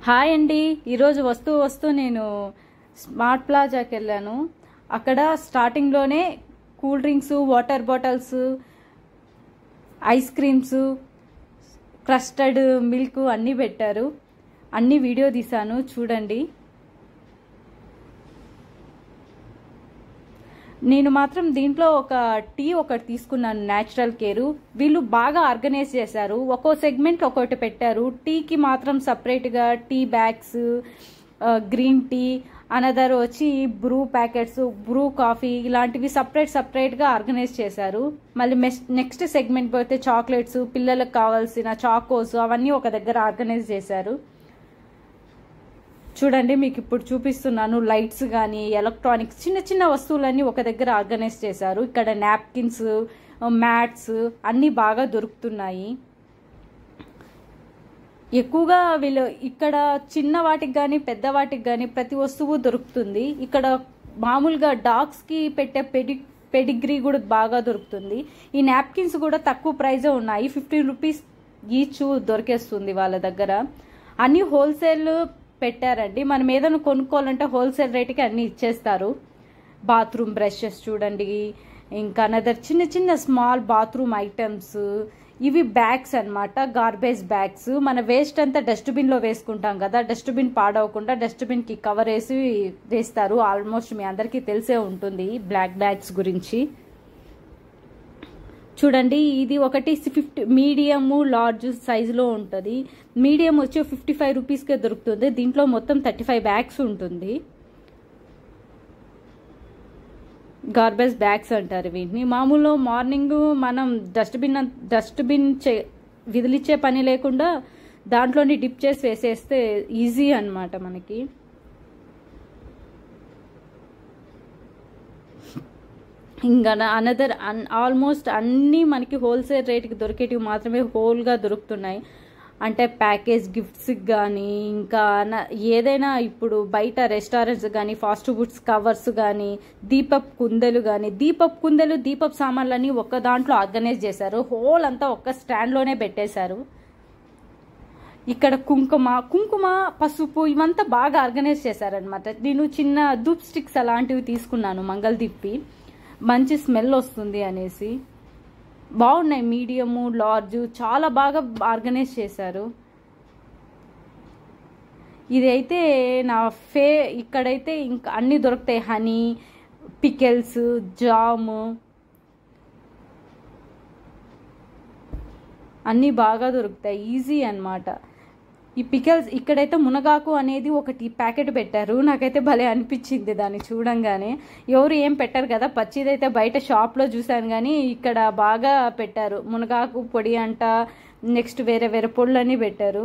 Hi అండి. ఈరోజు వస్తూ నేను స్మార్ట్ ప్లాజాకి వెళ్ళాను. అక్కడ స్టార్టింగ్లోనే cool drinks, water bottles, ice creams, custard milk అన్నీ పెట్టారు. అన్నీ వీడియో తీశాను, చూడండి. నేను మాత్రం దీంట్లో ఒక టీ ఒకటి తీసుకున్నాను, న్యాచురల్ కేరు. వీళ్ళు బాగా ఆర్గనైజ్ చేశారు, ఒక్కో సెగ్మెంట్ ఒక్కొక్కటి పెట్టారు. టీకి మాత్రం సపరేట్గా tea bags, green tea, another వచ్చి బ్రూ ప్యాకెట్స్, బ్రూ కాఫీ, ఇలాంటివి సపరేట్గా ఆర్గనైజ్ చేశారు. మళ్ళీ నెక్స్ట్ సెగ్మెంట్ పోతే చాక్లెట్స్, పిల్లలకు కావాల్సిన చాకోస్ అవన్నీ ఒక దగ్గర ఆర్గనైజ్ చేశారు. చూడండి, మీకు ఇప్పుడు చూపిస్తున్నాను. లైట్స్ కానీ ఎలక్ట్రానిక్స్ చిన్న వస్తువులన్నీ ఒక దగ్గర ఆర్గనైజ్ చేశారు. ఇక్కడ నాప్కిన్స్, మ్యాట్స్ అన్నీ బాగా దొరుకుతున్నాయి. ఎక్కువగా వీళ్ళు ఇక్కడ చిన్న వాటికి కానీ పెద్ద వాటికి కానీ ప్రతి వస్తువు దొరుకుతుంది. ఇక్కడ మామూలుగా డాగ్స్కి పెట్టే పెడిగ్రీ కూడా బాగా దొరుకుతుంది. ఈ నాప్కిన్స్ కూడా తక్కువ ప్రైజే ఉన్నాయి, 15 రూపీస్ ఈచ్ దొరికేస్తుంది వాళ్ళ దగ్గర. అన్ని హోల్సేల్ పెట్టారండి. మనం ఏదైనా కొనుక్కోవాలంటే హోల్సేల్ రేటుకి అన్నీ ఇచ్చేస్తారు. బాత్రూమ్ బ్రషెస్ చూడండి, ఇంకా అనదర్ చిన్న స్మాల్ బాత్రూమ్ ఐటమ్స్. ఇవి బ్యాగ్స్ అన్నమాట, గార్బేజ్ బ్యాగ్స్. మన వేస్ట్ అంతా డస్ట్బిన్లో వేసుకుంటాం కదా, డస్ట్బిన్ పాడవకుండా డస్ట్బిన్కి కవర్ వేసి వేస్తారు. ఆల్మోస్ట్ మీ అందరికీ తెలిసే ఉంటుంది బ్లాక్ బ్యాగ్స్ గురించి. చూడండి, ఇది ఒకటి 50 మీడియము లార్జ్ సైజులో ఉంటుంది. మీడియం వచ్చి 55 రూపీస్కే దొరుకుతుంది. దీంట్లో మొత్తం 35 బ్యాగ్స్ ఉంటుంది. గార్బేజ్ బ్యాగ్స్ అంటారు వీటిని. మామూలు మార్నింగ్ మనం డస్ట్బిన్ విదిలిచ్చే పని లేకుండా దాంట్లోని డిప్ చేసి వేసేస్తే ఈజీ అన్నమాట మనకి. ఇంకా అనదర్ ఆల్మోస్ట్ అన్నీ మనకి హోల్సేల్ రేట్కి దొరికేటివి మాత్రమే హోల్గా దొరుకుతున్నాయి. అంటే ప్యాకేజ్ గిఫ్ట్స్కి కానీ, ఇంకా ఏదైనా ఇప్పుడు బయట రెస్టారెంట్స్ కానీ, ఫాస్ట్ ఫుడ్స్ కవర్స్ కానీ, దీపపు కుందెలు, దీపపు సామాన్లన్నీ ఒక్క దాంట్లో ఆర్గనైజ్ చేశారు. హోల్ అంతా ఒక్క స్టాండ్లోనే పెట్టేశారు. ఇక్కడ కుంకుమ, పసుపు ఇవంతా బాగా ఆర్గనైజ్ చేశారనమాట. నేను చిన్న ధూప్ స్టిక్స్ అలాంటివి తీసుకున్నాను, మంగళదీప్వి. మంచి స్మెల్ వస్తుంది అనేసి. బాగున్నాయి, మీడియము లార్జ్, చాలా బాగా ఆర్గనైజ్ చేశారు. ఇదైతే ఇక్కడైతే ఇంకా అన్నీ దొరుకుతాయి. హనీ, పికెల్స్, జామ్ అన్నీ బాగా దొరుకుతాయి, ఈజీ అన్నమాట. ఈ పికల్స్ ఇక్కడైతే మునగాకు అనేది ఒకటి ప్యాకెట్ పెట్టారు. నాకైతే భలే అనిపించింది దాన్ని చూడంగానే. ఎవరు ఏం పెట్టారు కదా, పచ్చిదైతే బయట షాప్లో చూశాను కానీ ఇక్కడ బాగా పెట్టారు. మునగాకు పొడి అంట, నెక్స్ట్ వేరే పొడులన్నీ పెట్టారు.